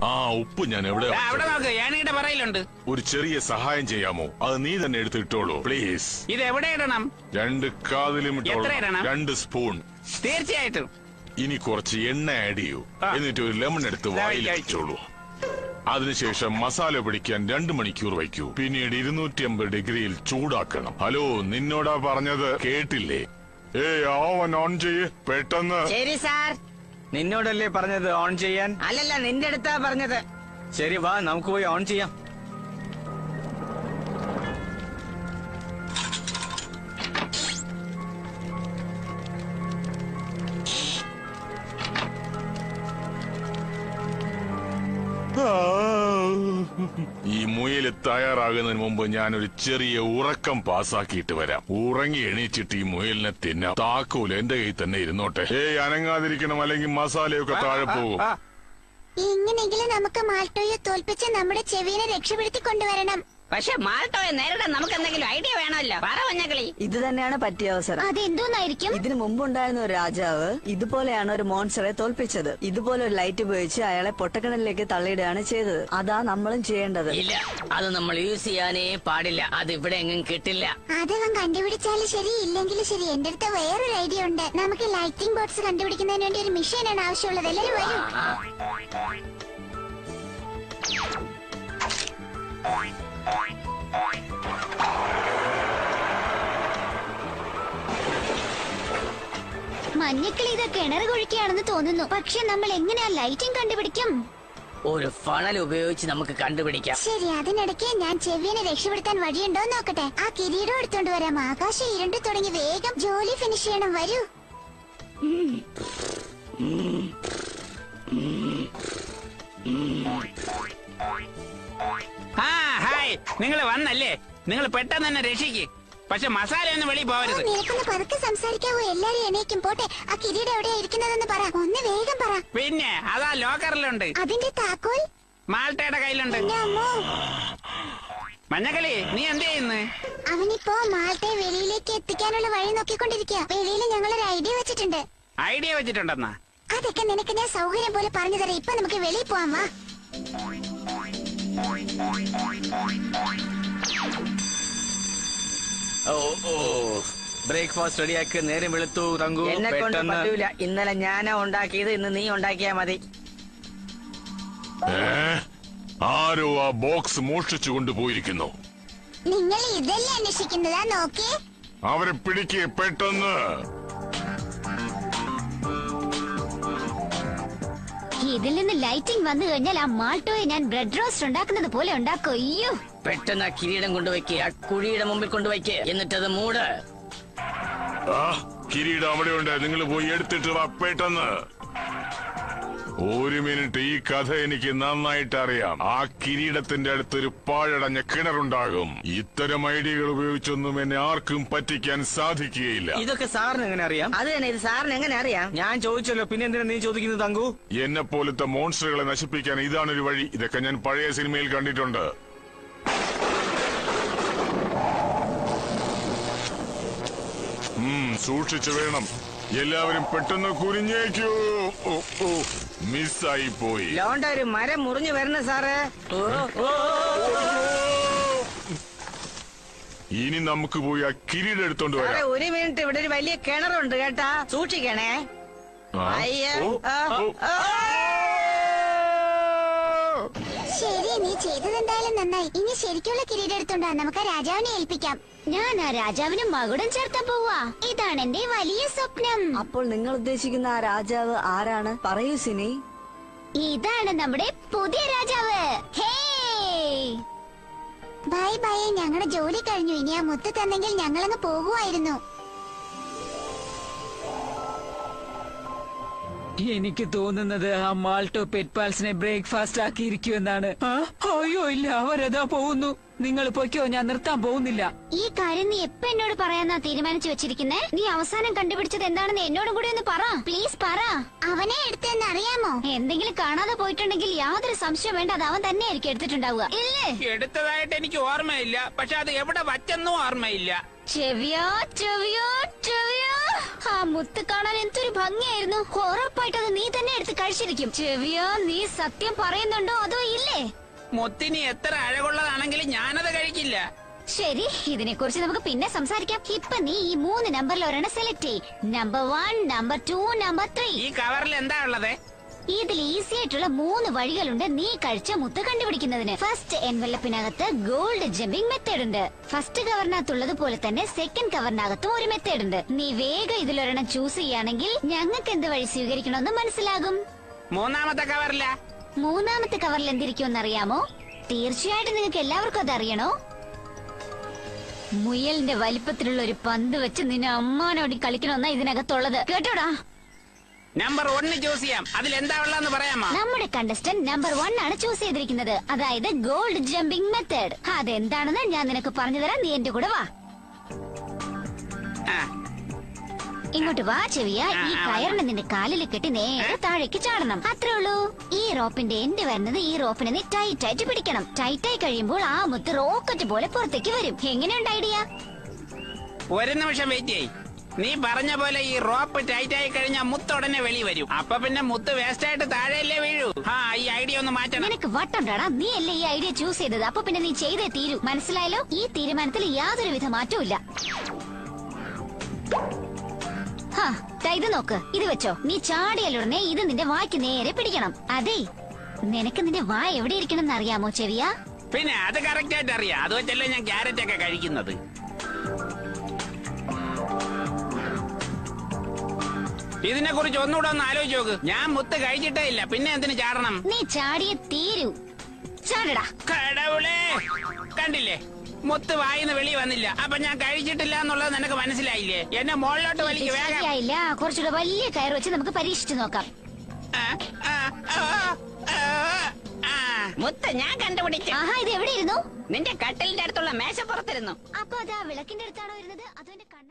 ആ ഉപ്പ് ഞാൻ എവിടെ പറയിലുണ്ട്. ഒരു ചെറിയ സഹായം ചെയ്യാമോ? അത് നീ തന്നെ എടുത്തിട്ടോളൂ പ്ലീസ്. ഇത് എവിടെ ഇടണം? 2 കാതിലും 2 സ്പൂൺ. തീർച്ചയായിട്ടും. ഇനി കുറച്ച് എണ്ണ ആഡ് ചെയ്യൂ. എന്നിട്ട് ഒരു ലെമൺ എടുത്ത് വായിൽ വെച്ചോളൂ. അതിനുശേഷം മസാല പിടിക്കാൻ 2 മണിക്കൂർ വയ്ക്കൂ. പിന്നീട് 250 ഡിഗ്രിയിൽ ചൂടാക്കണം. ഹലോ, നിന്നോടാ പറഞ്ഞത്, കേട്ടില്ലേ? ഓവൻ ഓൺ ചെയ്യ് പെട്ടെന്ന്. ശരി സാർ. നിന്നോടല്ലേ പറഞ്ഞത് ഓൺ ചെയ്യാൻ? അല്ലല്ല, നിന്റെ അടുത്താ പറഞ്ഞത്. ശരി, വാ നമുക്ക് പോയി ഓൺ ചെയ്യാം. ഈ മുയല് തയ്യാറാകുന്നതിന് മുമ്പ് ഞാനൊരു ചെറിയ ഉറക്കം പാസാക്കിയിട്ട് വരാം. ഉറങ്ങി എണീച്ചിട്ട് ഈ മുയലിനെ തിന്നാം. താക്കോല് എന്റെ കയ്യിൽ തന്നെ ഇരുന്നോട്ടെ. അനങ്ങാതിരിക്കണം, അല്ലെങ്കിൽ മസാലയൊക്കെ താഴെ പോകും. എങ്ങനെയെങ്കിലും നമുക്ക് മാൾട്ടോയെ തോൽപ്പിച്ച് നമ്മുടെ ചെവിനെ രക്ഷപ്പെടുത്തി കൊണ്ടുവരണം. പക്ഷെ മാൾട്ടോയെ നേരിടാൻ നമുക്ക് എന്തെങ്കിലും ഐഡിയ വേണമല്ലോ. പറ മഞ്ഞക്കിളി. ഇത് തന്നെയാണ് പറ്റിയ അവസരം. അതെന്തോന്നായിരിക്കും? ഇതിനു മുമ്പുണ്ടായിരുന്ന ഒരു രാജാവ് ഇതുപോലെയാണ് ഒരു മോൺസ്റ്ററെ തോൽപ്പിച്ചത്. ഇതുപോലെ ഒരു ലൈറ്റ് ഉപയോഗിച്ച് അയാളെ പൊട്ടക്കിണലിലേക്ക് തള്ളിയിടുകയാണ് ചെയ്തത്. അതാ നമ്മളും ചെയ്യേണ്ടത്. ഇല്ല, അത് നമ്മൾ യൂസ് ചെയ്യാനേ പാടില്ല. അത് ഇവിടെ എങ്ങും കിട്ടില്ല. അതവൻ കണ്ടുപിടിച്ചാലും ശരി, ഇല്ലെങ്കിലും ശരി, എന്റെ അടുത്ത് വേറൊരു ഐഡിയ ഉണ്ട്. നമുക്ക് ലൈറ്റിംഗ് ബോർഡ്സ് കണ്ടുപിടിക്കുന്നതിന് വേണ്ടി ഒരു മെഷീനാണ് ആവശ്യമുള്ളത്. എല്ലാവരും വരൂ. മഞ്ഞക്കിളി ഇത് കിണർ കുഴിക്കുകയാണെന്ന് തോന്നുന്നു. പക്ഷെ നമ്മൾ എങ്ങനെയാ ലൈറ്റിംഗ് കണ്ടുപിടിക്കും? ഒരു ഫണൽ ഉപയോഗിച്ച് നമുക്ക് കണ്ടുപിടിക്കാം. ശരി, അതിനിടയ്ക്ക് ഞാൻ ചെവിനെ രക്ഷപ്പെടുത്താൻ വഴിയുണ്ടോ നോക്കട്ടെ. ആ കിരീടം എടുത്തോണ്ട് വരാം. ആകാശം ഇരുണ്ട് തുടങ്ങി. വേഗം ജോലി ഫിനിഷ് ചെയ്യണം. വരൂ. ഹായ്, നിങ്ങൾ വന്നല്ലേ? നിങ്ങൾ പെട്ടെന്ന് തന്നെ രക്ഷിക്ക്. പക്ഷെ മസാല ഒന്നും വെളിയിൽ പോകരുത്. നിനക്കൊന്ന് പതുക്കെ സംസാരിക്കാവോ? എല്ലാരും എണീക്കും. പോട്ടെ, ആ കിരീടം എവിടെയാ ഇരിക്കുന്നതെന്ന് പറ. ഒന്ന് വേഗം പറ. പിന്നെ അതാ ലോക്കറിലുണ്ട്. അതിന്റെ താക്കോൽ മാൾട്ടയുടെ കയ്യിലുണ്ട്. മഞ്ഞക്കളി, നീ എന്ത് ചെയ്യുന്നു? അവനിപ്പോ മാൾട്ടയെ വെളിയിലേക്ക് എത്തിക്കാനുള്ള വഴി നോക്കിക്കൊണ്ടിരിക്കുക. വെളിയിൽ ഞങ്ങളൊരു ഐഡിയ വെച്ചിട്ടുണ്ട്. ഐഡിയ വെച്ചിട്ടുണ്ടെന്നാ? അതൊക്കെ നിനക്ക് ഞാൻ സൗകര്യം പോലെ പറഞ്ഞു തരാം. ഇപ്പൊ നമുക്ക് വെളിയിൽ പോവാം. വാ. ബ്രേക്ക്ഫാസ്റ്റ് റെഡിയാക്കി. നേരം വെളുത്തു തങ്കു. എന്നെ കൊണ്ട് പറ്റൂല. ഇന്നലെ ഞാനാ ഉണ്ടാക്കിയത്, ഇന്ന് നീ ഉണ്ടാക്കിയാ മതി. ആരോ ആ ബോക്സ് മോഷ്ടിച്ചു കൊണ്ടുപോയിരിക്കുന്നു. നിങ്ങൾ ഇതല്ലേ അന്വേഷിക്കുന്നതാ? നോക്കി അവരെ പിടിക്ക് പെട്ടെന്ന്. ഇതിൽ നിന്ന് ലൈറ്റിംഗ് വന്നു കഴിഞ്ഞാൽ ആ മാൾട്ടോയെ ഞാൻ ബ്രെഡ് റോസ്റ്റ് ഉണ്ടാക്കുന്നത് പോലെ ഉണ്ടാക്കും. അയ്യോ, പെട്ടെന്ന് ആ കിരീടം കൊണ്ടുവയ്ക്ക്. ആ കുഴിയുടെ മുമ്പിൽ കൊണ്ടുവയ്ക്ക്. എന്നിട്ടത് മൂട്. കിരീടം അവിടെയുണ്ട്. നിങ്ങൾ പോയി എടുത്തിട്ട് വാ പെട്ടെന്ന്. 1 മിനിറ്റ്. ഈ കഥ എനിക്ക് നന്നായിട്ട് അറിയാം. ആ കിരീടത്തിന്റെ അടുത്തൊരു പാഴടഞ്ഞ കിണറുണ്ടാകും. ഇത്തരം ഐഡിയകൾ ഉപയോഗിച്ചൊന്നും എന്നെ ആർക്കും പറ്റിക്കാൻ സാധിക്കുകയില്ല. ഇതൊക്കെ സാറിന് എങ്ങനെ അറിയാം? അത് തന്നെ, ഇത് സാറിന് എങ്ങനെ അറിയാം? ഞാൻ ചോദിച്ചല്ലോ, പിന്നെ എന്തിനാ നീ ചോദിക്കുന്നത് തങ്കു? എന്നെ പോലത്തെ മോൺസ്റ്ററുകളെ നശിപ്പിക്കാൻ ഇതാണൊരു വഴി. ഇതൊക്കെ ഞാൻ പഴയ സിനിമയിൽ കണ്ടിട്ടുണ്ട്. സൂക്ഷിച്ചു വേണം. എല്ലാവരും പെട്ടെന്ന് കുനിഞ്ഞേക്കൂ. മിസ്സായി പോയി. ലോണ്ട ഒരു മരം മുറിഞ്ഞു വരണ സാറ്. ഇനി നമുക്ക് പോയി ആ കിരീടം എടുത്തോണ്ട് വരാം. 1 മിനിറ്റ്. ഇവിടെ ഒരു വലിയ കിണറുണ്ട് കേട്ടാ, സൂക്ഷിക്കണേ. ശരി, നീ ചെയ്തത് എന്തായാലും നന്നായി. ഇനി ശരിക്കുള്ള കിരീടം എടുത്തോണ്ടാ നമുക്ക് ആ രാജാവിനെ ഏൽപ്പിക്കാം. ഞാൻ ആ രാജാവിന് മകുടം ചേർത്താൻ പോവാ. ഇതാണ് എന്റെ വലിയ സ്വപ്നം. അപ്പോൾ നിങ്ങൾ ഉദ്ദേശിക്കുന്ന ആ രാജാവ് ആരാണ്? പറയൂ സിനി. ഇതാണ് നമ്മുടെ പുതിയ രാജാവ്. Bye bye. ഞങ്ങളുടെ ജോലി കഴിഞ്ഞു. ഇനി ആ മുത്ത് തന്നെങ്കിൽ ഞങ്ങളങ്ങ് പോകുമായിരുന്നു. എനിക്ക് തോന്നുന്നത് ആ മാൾട്ടോ പെറ്റ്പാൽസിനെ ബ്രേക്ക്ഫാസ്റ്റ് ആക്കിയിരിക്കുമെന്നാണ്. അയ്യോ ഇല്ല, അവരതാ പോകുന്നു. നിങ്ങൾ പൊയ്ക്കോ, ഞാൻ നിർത്താൻ പോകുന്നില്ല. ഈ കാര്യം നീ എപ്പ എന്നോട് പറയാന്നാ തീരുമാനിച്ചു വെച്ചിരിക്കുന്നേ? നീ അവസാനം കണ്ടുപിടിച്ചത് എന്താണെന്ന് എന്നോടും കൂടി ഒന്ന് പറ. പ്ലീസ് പറ. അവനെ എടുത്തെന്ന് അറിയാമോ? എന്തെങ്കിലും കാണാതെ പോയിട്ടുണ്ടെങ്കിൽ യാതൊരു സംശയം വേണ്ട, അത് അവൻ തന്നെയായിരിക്കും എടുത്തിട്ടുണ്ടാവുക. ഇല്ലേ? എടുത്തതായിട്ട് എനിക്ക് ഓർമ്മയില്ല. പക്ഷെ അത് എവിടെ വച്ചെന്നും ഓർമ്മയില്ല. ചെവിയോ ചെവിയോ ചെവിയോ. ആ മുത്ത് കാണാൻ എന്തൊരു ഭംഗിയായിരുന്നു. ഉറപ്പായിട്ട് അത് നീ തന്നെ എടുത്ത് കഴിച്ചിരിക്കും. ചെവിയോ, നീ സത്യം പറയുന്നുണ്ടോ അതോ ഇല്ലേ? മുത്തിന് എത്ര അഴകുള്ളതാണെങ്കിലും ഞാനത് കഴിക്കില്ല. ശരി, ഇതിനെ കുറിച്ച് നമുക്ക് പിന്നെ സംസാരിക്കാം. ഇപ്പൊ നീ ഈ 3 നമ്പറിൽ ഒരെണ്ണം സെലക്ട് ചെയ്. Number 1, number 2, number 3. ഈ കവറിൽ എന്താ ഉള്ളത്? ഇതിൽ ഈസി ആയിട്ടുള്ള 3 വഴികളുണ്ട് നീ കഴിച്ച മുത്ത് കണ്ടുപിടിക്കുന്നതിന്. ഫസ്റ്റ് എൻവലപ്പിനകത്ത് ഗോൾഡ് ജമ്പിംഗ് മെത്തേഡ് ഉണ്ട്. ഫസ്റ്റ് കവറിനകത്തുള്ളത് പോലെ തന്നെ സെക്കൻഡ് കവറിനകത്തും ഒരു മെത്തേഡ് ഉണ്ട്. നീ വേഗം ഇതിലൊരെണ്ണം ചൂസ് ചെയ്യുകയാണെങ്കിൽ ഞങ്ങൾക്ക് എന്ത് വഴി സ്വീകരിക്കണമെന്ന് മനസ്സിലാകും. മൂന്നാമത്തെ കവറില. മൂന്നാമത്തെ കവറിൽ എന്തിരിക്കുമെന്ന് അറിയാമോ? തീർച്ചയായിട്ടും നിങ്ങൾക്ക് എല്ലാവർക്കും അത് അറിയണോ? മുയലിന്റെ വലിപ്പത്തിലുള്ള ഒരു പന്ത് വെച്ച് നിന്നെ അമ്മാനോടി കളിക്കണമെന്നാ ഇതിനകത്തുള്ളത്. കേട്ടോടാ? നമ്പർ 1 ചൂസ് ചെയ്യാം. അതിൽ എന്താ ഉള്ളതെന്ന് പറയാമോ? നമ്മുടെ കണ്ടസ്റ്റന്റ് നമ്പർ 1 ആണ് ചൂസ് ചെയ്തിരിക്കുന്നത്. അതായത് ഗോൾഡ് ജമ്പിംഗ് മെത്തേഡ്. അതെന്താണെന്ന് ഞാൻ നിനക്ക് പറഞ്ഞു തരാം. നീ എന്റെ കൂടെ വാ. ആ, ഇങ്ങോട്ട് വാ ചെവിയ. ഈ ആ, കയറിനെ നിന്റെ കാലിൽ കെട്ടി നേരെ താഴേക്ക് ചാടണം. അത്രേ ഉള്ളൂ. ഈ റോപ്പിന്റെ എൻഡ് വരുന്നത് ഈ റോപ്പിനെ നീ ടൈറ്റ് ആയിട്ട് പിടിക്കണം. ടൈറ്റ് ആയി കഴിയുമ്പോൾ ആ മുത്ത് റോക്കറ്റ് പോലെ പുറത്തേക്ക് വരും. എങ്ങനെയുണ്ട് ഐഡിയ? ഒരു നിമിഷം വെയിറ്റ് ചെയ്. നീ പറഞ്ഞ പോലെ ഈ റോപ്പ് ടൈറ്റ് ആയി കഴിഞ്ഞാൽ മുത്ത് ഉടനെ വെളി വരും. അപ്പൊ പിന്നെ മുത്ത് വേസ്റ്റ് ആയിട്ട് താഴെയല്ലേ വീഴൂ. ഈ ഐഡിയ ഒന്ന് മാറ്റണം. നിനക്ക് വട്ടുണ്ടാടാ. നീ അല്ലേ ഈ ഐഡിയ ചൂസ് ചെയ്തത്. അപ്പൊ പിന്നെ നീ ചെയ്തേ തീരൂ. മനസ്സിലായല്ലോ? ഈ തീരുമാനത്തിൽ യാതൊരുവിധ മാറ്റവും ഇല്ല. ഇത് നോക്ക്. ഇത് വെച്ചോ. നീ ചാടിയാലുടനെ ഇത് നിന്റെ വായ്ക്ക് നേരെ പിടിക്കണം. അതെ, നിനക്ക് നിന്റെ വായ എവിടെ ഇരിക്കണം എന്ന് അറിയാമോ ചെവിയ? പിന്നെ അത് കറക്റ്റ് ആയിട്ട് അറിയാം. അത് വെച്ചല്ലേ ഞാൻ ക്യാരറ്റ് ഒക്കെ കഴിക്കുന്നത്. ഇതിനെ കുറിച്ച് ഒന്നുകൂടെ ഒന്ന് ആലോചിച്ച് നോക്ക്. ഞാൻ മുത്ത് കഴിച്ചിട്ടേ ഇല്ല, പിന്നെ എന്തിനു ചാടണം? നീ ചാടിയ തീരൂ. ചാടടാ. കടവുളേ, കണ്ടില്ലേ? മുത്ത് വായിന്ന് വെളി വന്നില്ല. അപ്പൊ ഞാൻ കഴിച്ചിട്ടില്ല എന്നുള്ളത് നിനക്ക് മനസ്സിലായില്ലേ? എന്നെ മുകളിലോട്ട് വലിക്ക് വേഗം. ശരിയായില്ല. കുറച്ചുകൂടെ വലിയ കയർ വെച്ച് നമുക്ക് പരീക്ഷിച്ചു നോക്കാം. ആ, ആ, ആ, ആ. മുത്ത് ഞാൻ കണ്ടുപിടിച്ചു. ആഹാ, ഇത് എവിടെ ഇരുന്നു? നിന്റെ കട്ടിലിന്റെ അടുത്തുള്ള മേശപ്പുറത്തിരുന്നു. അപ്പൊ അതാ വിളക്കിന്റെ അടുത്താണോ ഇരുന്നത്? അതോ എന്റെ കണ്ണ